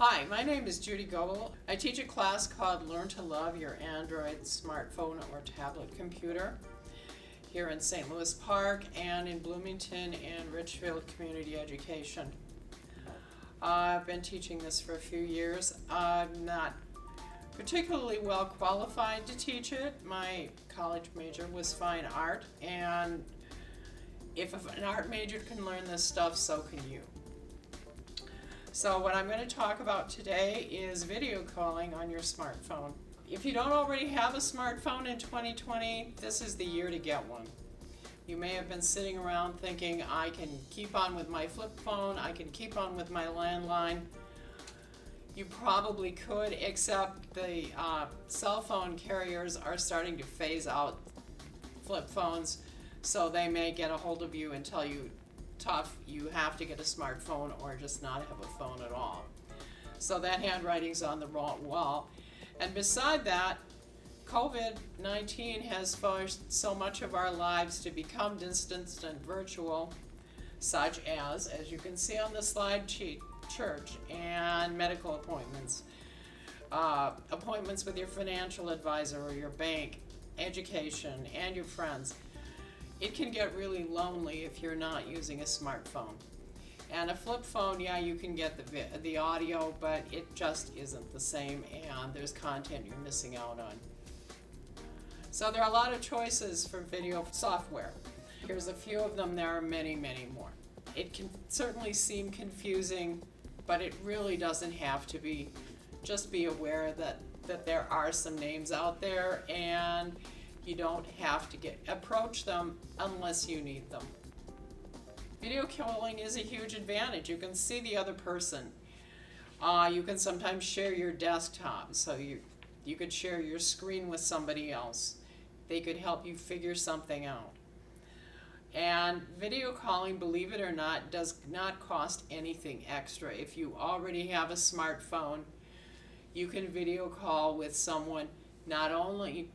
Hi, my name is Judy Goebel. I teach a class called Learn to Love Your Android Smartphone or Tablet Computer here in St. Louis Park and in Bloomington and Richfield Community Education. I've been teaching this for a few years. I'm not particularly well qualified to teach it. My college major was fine art, and if an art major can learn this stuff, so can you. So what I'm going to talk about today is video calling on your smartphone. If you don't already have a smartphone in 2020, this is the year to get one. You may have been sitting around thinking, I can keep on with my flip phone, I can keep on with my landline. You probably could, except the cell phone carriers are starting to phase out flip phones, so they may get a hold of you and tell you, tough, you have to get a smartphone or just not have a phone at all. So that handwriting's on the wall. And beside that, COVID-19 has forced so much of our lives to become distanced and virtual, such as you can see on the slide sheet, church and medical appointments, appointments with your financial advisor or your bank, education, and your friends. It can get really lonely if you're not using a smartphone. And a flip phone, yeah, you can get the audio, but it just isn't the same, and there's content you're missing out on. So there are a lot of choices for video software. Here's a few of them. There are many, many more. It can certainly seem confusing, but it really doesn't have to be. Just be aware that there are some names out there, and you don't have to approach them unless you need them. Video calling is a huge advantage. You can see the other person. You can sometimes share your desktop, so you could share your screen with somebody else. They could help you figure something out. And video calling, believe it or not, does not cost anything extra. If you already have a smartphone, you can video call with someone not only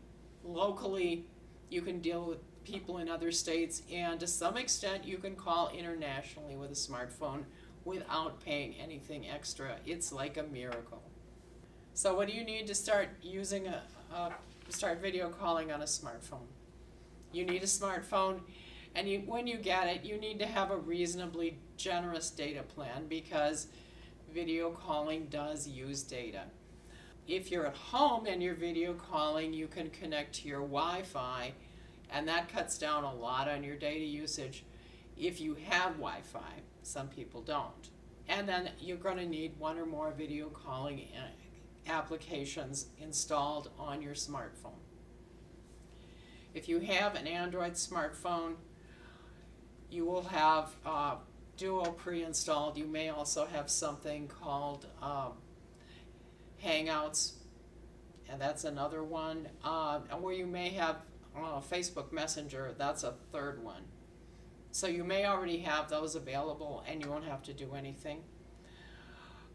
locally, you can deal with people in other states, and to some extent you can call internationally with a smartphone without paying anything extra. It's like a miracle. So what do you need to start using start video calling on a smartphone? You need a smartphone, and when you get it, you need to have a reasonably generous data plan because video calling does use data. If you're at home and you're video calling, you can connect to your Wi-Fi, and that cuts down a lot on your data usage if you have Wi-Fi. Some people don't. And then you're going to need one or more video calling applications installed on your smartphone. If you have an Android smartphone, you will have Duo pre-installed. You may also have something called Hangouts, and that's another one, where you may have Facebook Messenger. That's a third one. So you may already have those available and you won't have to do anything.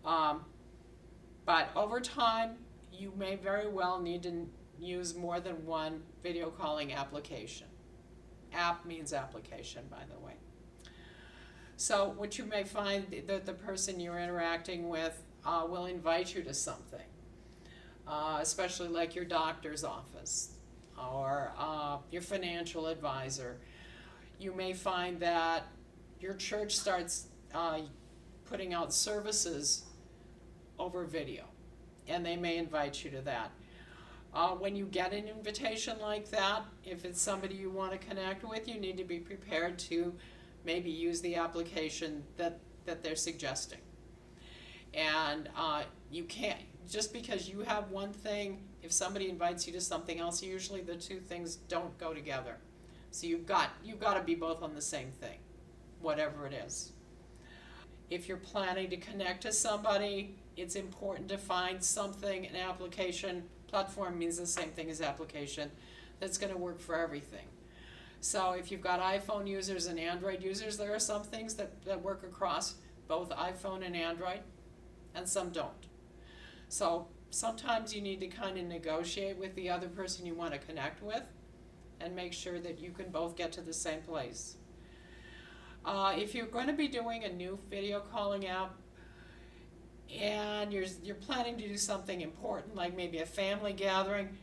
But over time, you may very well need to use more than one video calling application. App means application, by the way. So what you may find that the person you're interacting with will invite you to something, especially like your doctor's office or your financial advisor. You may find that your church starts putting out services over video, and they may invite you to that. When you get an invitation like that, if it's somebody you want to connect with, you need to be prepared to maybe use the application that they're suggesting. And you can't, just because you have one thing, if somebody invites you to something else, usually the two things don't go together. So you've got to be both on the same thing, whatever it is. If you're planning to connect to somebody, it's important to find something, an application. Platform means the same thing as application, that's going to work for everything. So if you've got iPhone users and Android users, there are some things that work across both iPhone and Android, and some don't. So sometimes you need to kind of negotiate with the other person you want to connect with and make sure that you can both get to the same place. If you're going to be doing a new video calling app, and you're planning to do something important, like maybe a family gathering,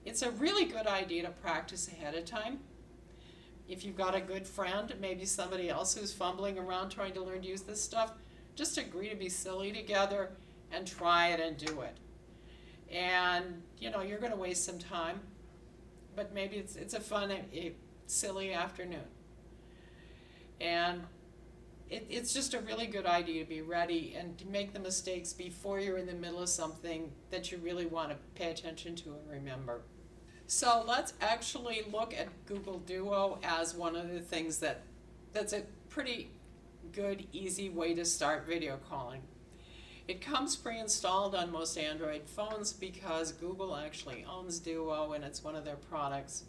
it's a really good idea to practice ahead of time. If you've got a good friend, maybe somebody else who's fumbling around trying to learn to use this stuff, just agree to be silly together and try it and do it. And you're going to waste some time, but maybe it's a fun, silly afternoon. And it's just a really good idea to be ready and to make the mistakes before you're in the middle of something that you really want to pay attention to and remember. So let's actually look at Google Duo as one of the things that's a pretty good, easy way to start video calling. It comes pre-installed on most Android phones because Google actually owns Duo and it's one of their products.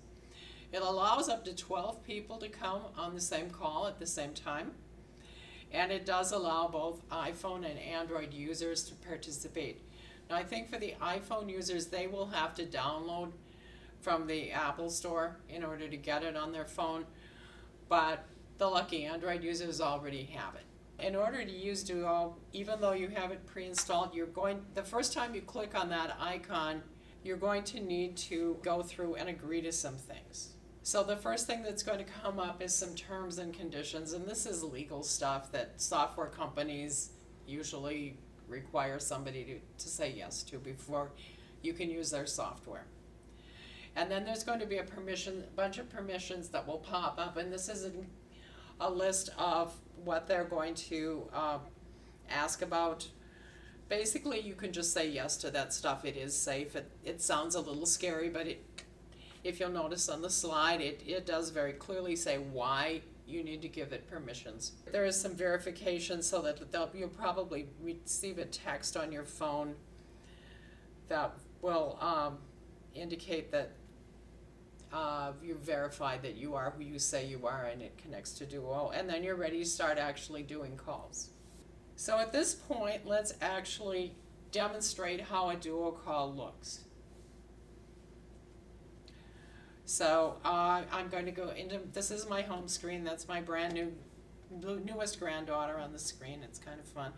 It allows up to 12 people to come on the same call at the same time. And it does allow both iPhone and Android users to participate. Now I think for the iPhone users, they will have to download from the Apple Store in order to get it on their phone, but the lucky Android users already have it. In order to use Duo, even though you have it pre-installed, the first time you click on that icon, you're going to need to go through and agree to some things. So the first thing that's going to come up is some terms and conditions, and this is legal stuff that software companies usually require somebody to say yes to before you can use their software. And then there's going to be a bunch of permissions that will pop up, and this is a list of what they're going to ask about. Basically, you can just say yes to that stuff. It is safe. It sounds a little scary, but if you'll notice on the slide, it does very clearly say why you need to give it permissions. There is some verification so that you'll probably receive a text on your phone that will indicate that you've verified that you are who you say you are, and it connects to Duo, and then you're ready to start actually doing calls. So at this point, let's actually demonstrate how a Duo call looks. So I'm going to go into, this is my home screen. That's my newest granddaughter on the screen. It's kind of fun.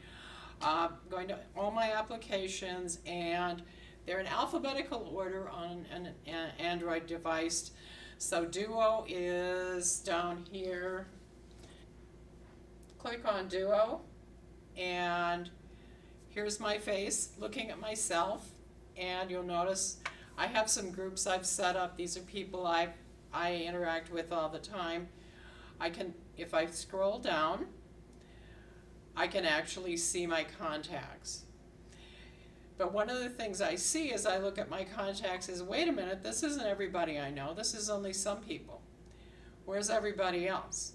Going to all my applications, and they're in alphabetical order on an Android device. So Duo is down here. Click on Duo, and here's my face looking at myself, and you'll notice I have some groups I've set up. These are people I interact with all the time. If I scroll down, I can actually see my contacts. But one of the things I see as I look at my contacts is, wait a minute, this isn't everybody I know. This is only some people. Where's everybody else?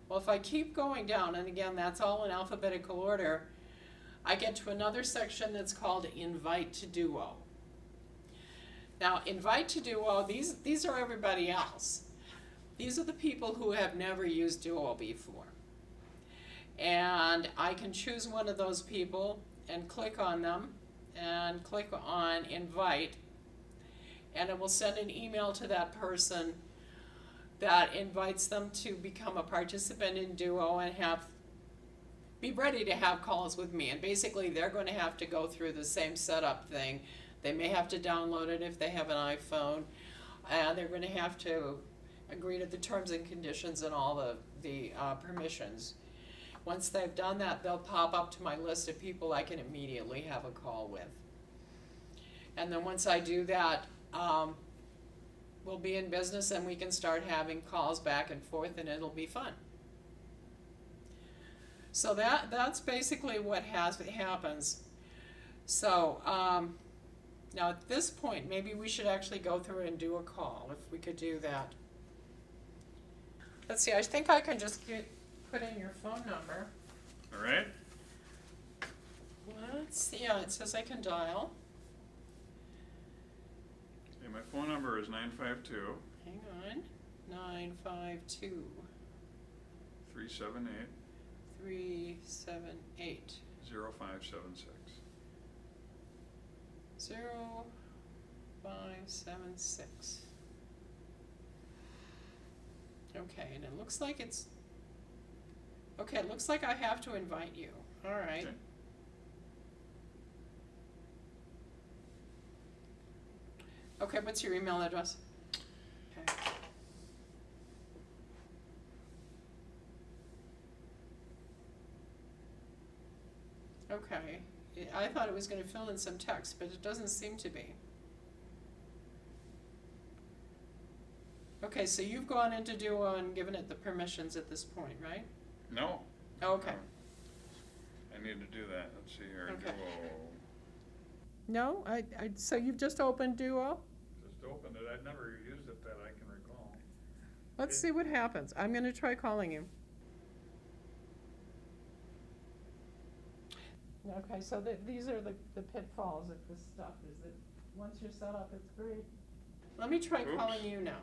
Well, if I keep going down, and again, that's all in alphabetical order, I get to another section that's called Invite to Duo. Now, Invite to Duo, these are everybody else. These are the people who have never used Duo before. And I can choose one of those people and click on them and click on Invite, and it will send an email to that person that invites them to become a participant in Duo and be ready to have calls with me. And basically they're going to have to go through the same setup thing. They may have to download it if they have an iPhone, and they're going to have to agree to the terms and conditions and all the permissions. Once they've done that, they'll pop up to my list of people I can immediately have a call with. And then once I do that, we'll be in business and we can start having calls back and forth, and it'll be fun. So that's basically what happens. So now at this point, maybe we should actually go through and do a call, if we could do that. Let's see, I think I can just put in your phone number. All right. Let's see, yeah, it says I can dial. Okay, my phone number is 952. Hang on, 952 378 378 0576. 0576. Okay, and it looks like it's okay. It looks like I have to invite you. All right. Okay. Okay, what's your email address? Okay. Okay, I thought it was gonna fill in some text, but it doesn't seem to be. Okay, so you've gone into Duo and given it the permissions at this point, right? No. Okay. I need to do that. Let's see here. Okay. Duo. No, so you've just opened Duo? Just opened it. I've never used it that I can recall. Let's see what happens. I'm gonna try calling you. Okay, so these are the pitfalls of this stuff, is that once you're set up, it's great. Let me try Oops. calling you now.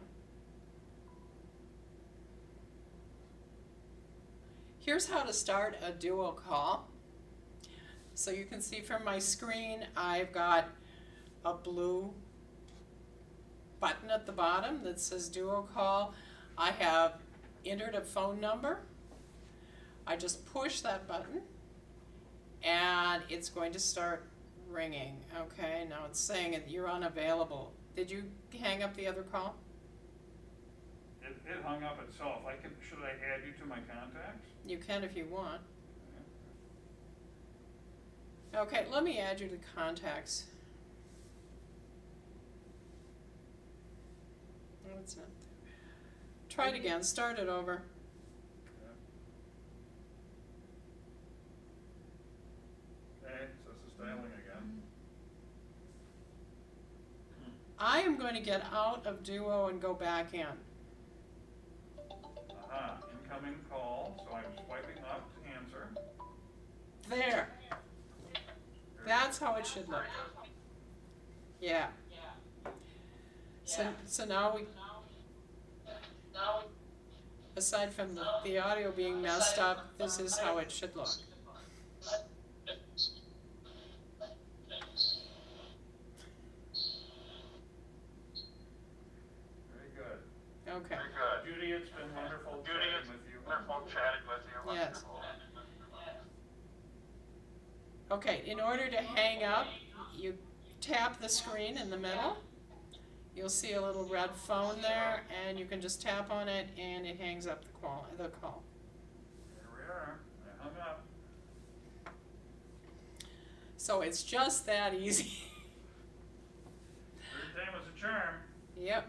Here's how to start a Duo call. So you can see from my screen, I've got a blue button at the bottom that says Duo call. I have entered a phone number. I just push that button and it's going to start ringing. Okay, now it's saying that you're unavailable. Did you hang up the other call? It hung up itself. Should I add you to my contacts? You can if you want. Okay, let me add you to contacts. No, it's not there. Try it again, start it over. Okay, so this is dialing again. I am going to get out of Duo and go back in. Incoming call, so I'm swiping up to answer. There. That's how it should look. Yeah. So now we, aside from the audio being messed up, this is how it should look. Very good. Okay. Judy, it's been wonderful chatting with you. Yes. Okay, in order to hang up, you tap the screen in the middle. You'll see a little red phone there, and you can just tap on it, and it hangs up the call. Here we are. I hung up. So it's just that easy. Third time was a charm. Yep.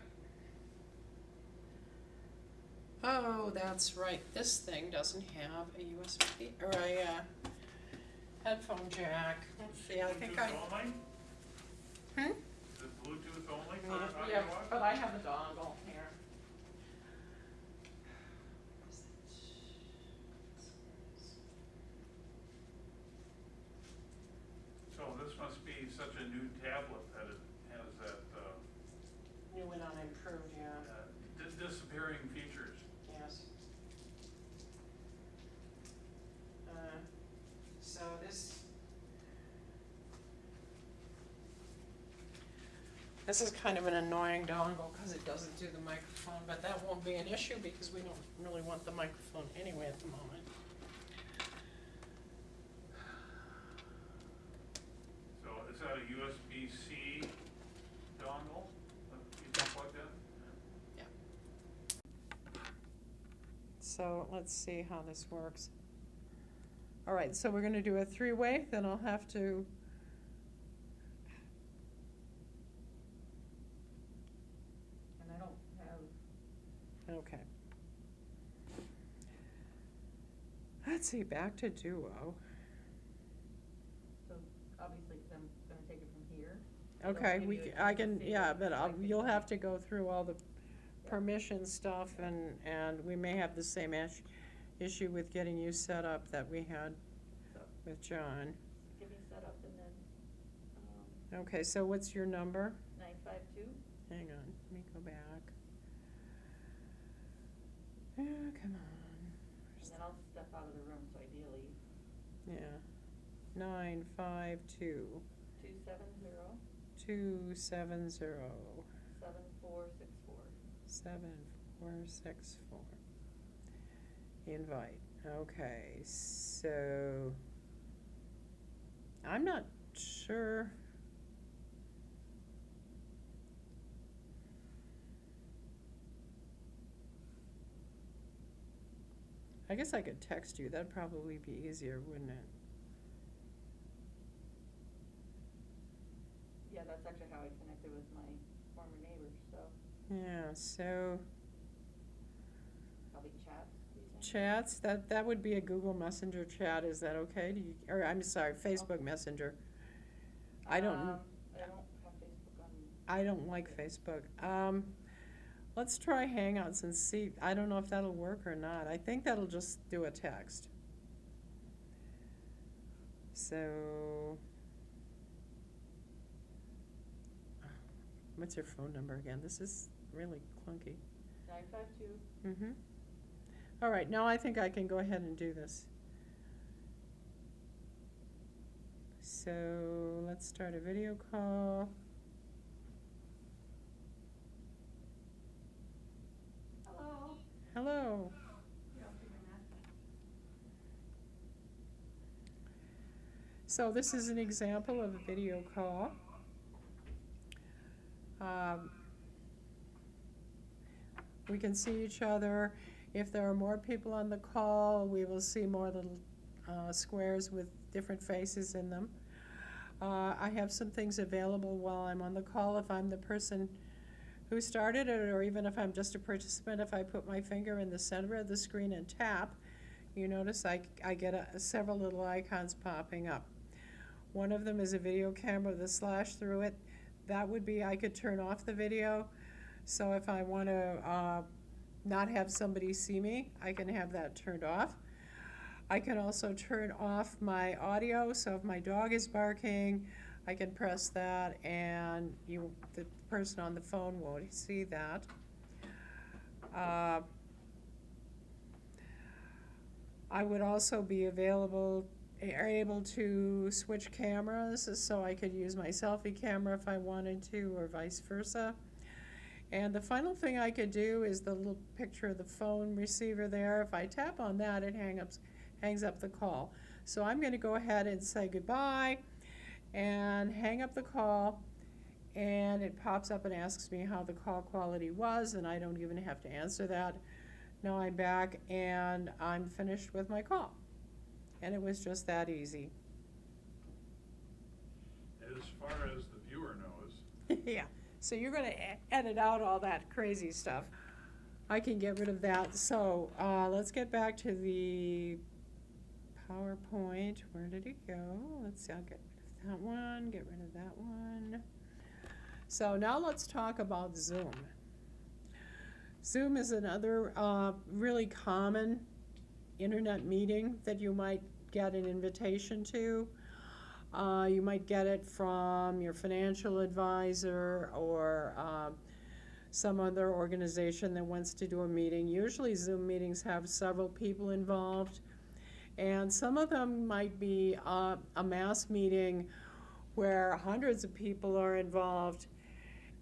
Oh, that's right. This thing doesn't have a USB or a headphone jack. Let's see. I think I. Bluetooth only? Hmm? Is it Bluetooth only for audio? Yeah, but I have a dongle here. So this must be such a new tablet that it has that New and unimproved, yeah. disappearing features. Yes. So this is kind of an annoying dongle because it doesn't do the microphone, but that won't be an issue because we don't really want the microphone anyway at the moment. So is that a USB-C dongle that you can plug in? Yeah. So let's see how this works. All right, so we're going to do a three-way, then I'll have to. And I don't have. Okay. Let's see, back to Duo. So obviously, because I'm gonna take it from here. Okay, give you a I chance to can, see yeah, it, but like the- you'll have to go through all the permission stuff, and we may have the same issue with getting you set up that we had So with John. give me set up and then, Okay, so what's your number? 952. Hang on, let me go back. Yeah, come on. And then I'll step out of the room, so ideally, Yeah, 952 270 270 7464. 7464. Invite. Okay, so I'm not sure. I guess I could text you, that'd probably be easier, wouldn't it? Yeah, that's actually how I connected with my former neighbor, so Yeah, so probably chats, do you think? chats, that would be a Google Messenger chat, is that okay? Do you, or I'm sorry, Facebook Messenger. I don't, I don't have Facebook on. I don't like Facebook. Let's try Hangouts and see, I don't know if that'll work or not. I think that'll just do a text. So, what's your phone number again? This is really clunky. 952. Mm-hmm. All right, now I think I can go ahead and do this. So, let's start a video call. Hello. Hello. Here, I'll take my mask off. So this is an example of a video call. We can see each other. If there are more people on the call, we will see more little squares with different faces in them. I have some things available while I'm on the call. If I'm the person who started it, or even if I'm just a participant, if I put my finger in the center of the screen and tap, you notice I get several little icons popping up. One of them is a video camera with a slash through it. That would be, I could turn off the video. So if I want to not have somebody see me, I can have that turned off. I can also turn off my audio, so if my dog is barking, I can press that and the person on the phone won't see that. I would also be able to switch cameras, so I could use my selfie camera if I wanted to, or vice versa. And the final thing I could do is the little picture of the phone receiver there. If I tap on that, it hangs up the call. So I'm going to go ahead and say goodbye and hang up the call, and it pops up and asks me how the call quality was, and I don't even have to answer that. Now I'm back and I'm finished with my call. And it was just that easy. As far as the viewer knows. Yeah, so you're going to edit out all that crazy stuff. I can get rid of that. So let's get back to the PowerPoint. Where did it go? Let's see, I'll get rid of that one, get rid of that one. So now let's talk about Zoom. Zoom is another really common internet meeting that you might get an invitation to. You might get it from your financial advisor or some other organization that wants to do a meeting. Usually Zoom meetings have several people involved, and some of them might be a mass meeting where hundreds of people are involved,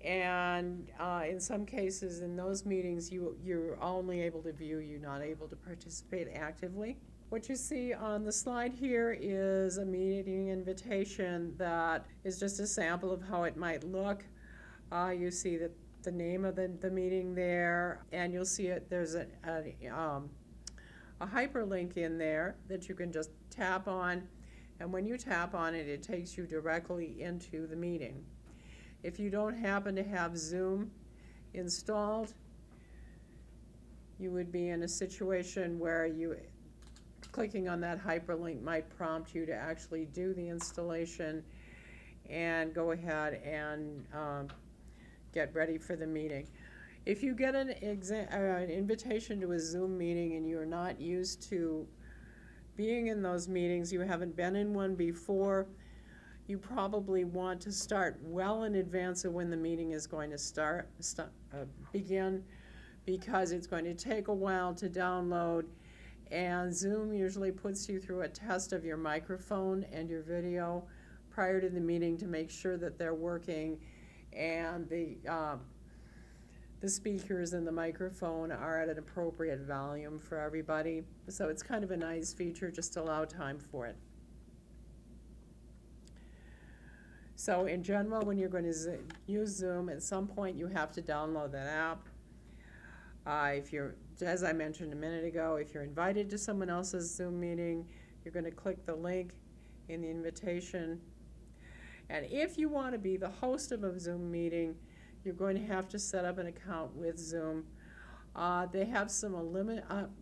and in some cases in those meetings you're only able to view, you're not able to participate actively. What you see on the slide here is a meeting invitation that is just a sample of how it might look. You see that the name of the meeting there, and you'll see there's a hyperlink in there that you can just tap on, and when you tap on it, it takes you directly into the meeting. If you don't happen to have Zoom installed, you would be in a situation where clicking on that hyperlink might prompt you to actually do the installation and go ahead and get ready for the meeting. If you get an invitation to a Zoom meeting and you're not used to being in those meetings, you haven't been in one before, you probably want to start well in advance of when the meeting is going to begin, because it's going to take a while to download, and Zoom usually puts you through a test of your microphone and your video prior to the meeting to make sure that they're working, and the speakers and the microphone are at an appropriate volume for everybody. So it's kind of a nice feature, just to allow time for it. So in general, when you're going to use Zoom, at some point you have to download that app. If you're as I mentioned a minute ago, if you're invited to someone else's Zoom meeting, you're going to click the link in the invitation. And if you want to be the host of a Zoom meeting, you're going to have to set up an account with Zoom. They have some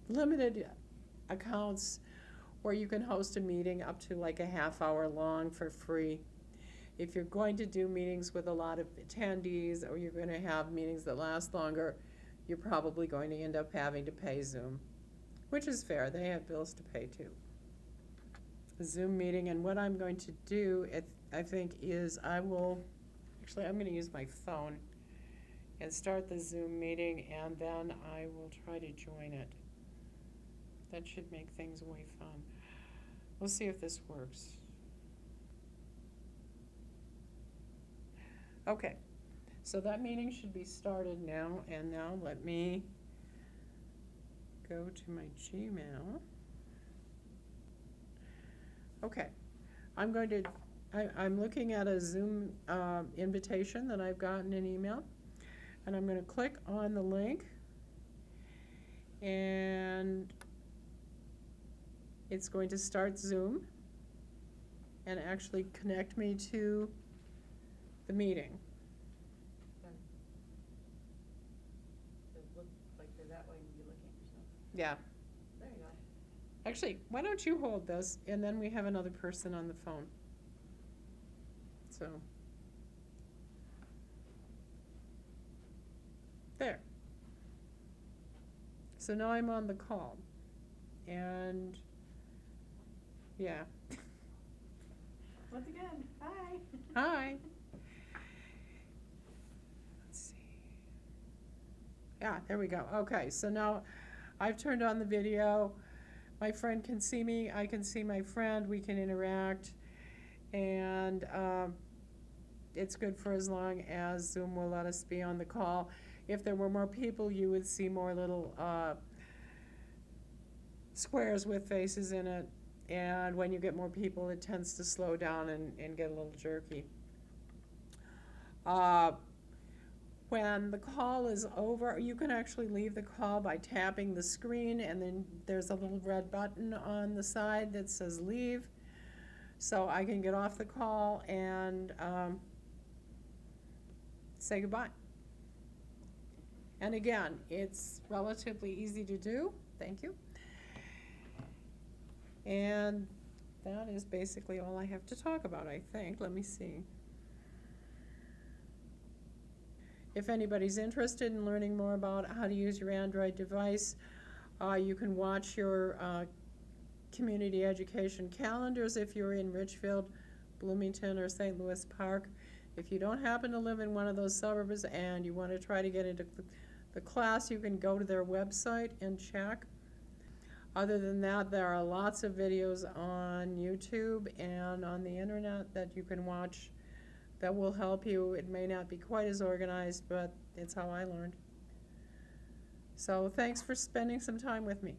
limited accounts where you can host a meeting up to like a half hour long for free. If you're going to do meetings with a lot of attendees, or you're going to have meetings that last longer, you're probably going to end up having to pay Zoom, which is fair. They have bills to pay too. A Zoom meeting, and what I'm going to do, I think, is I'm going to use my phone and start the Zoom meeting, and then I will try to join it. That should make things way fun. We'll see if this works. Okay, so that meeting should be started now, and now let me go to my Gmail. Okay, I'm looking at a Zoom invitation that I've gotten in email, and I'm going to click on the link, and it's going to start Zoom and actually connect me to the meeting. So it looks like they're that way when you're looking for something. Yeah. There you go. Actually, why don't you hold this, and then we have another person on the phone. So, there. So now I'm on the call, and yeah. Once again, hi. Hi. Let's see. Yeah, there we go. Okay, so now I've turned on the video. My friend can see me. I can see my friend. We can interact. And it's good for as long as Zoom will let us be on the call. If there were more people, you would see more little squares with faces in it. And when you get more people, it tends to slow down and get a little jerky. When the call is over, you can actually leave the call by tapping the screen, and then there's a little red button on the side that says leave. So I can get off the call and say goodbye. And again, it's relatively easy to do. Thank you. And that is basically all I have to talk about, I think. Let me see. If anybody's interested in learning more about how to use your Android device, you can watch your community education calendars if you're in Richfield, Bloomington, or St. Louis Park. If you don't happen to live in one of those suburbs and you want to try to get into the class, you can go to their website and check. Other than that, there are lots of videos on YouTube and on the internet that you can watch that will help you. It may not be quite as organized, but it's how I learned. So thanks for spending some time with me.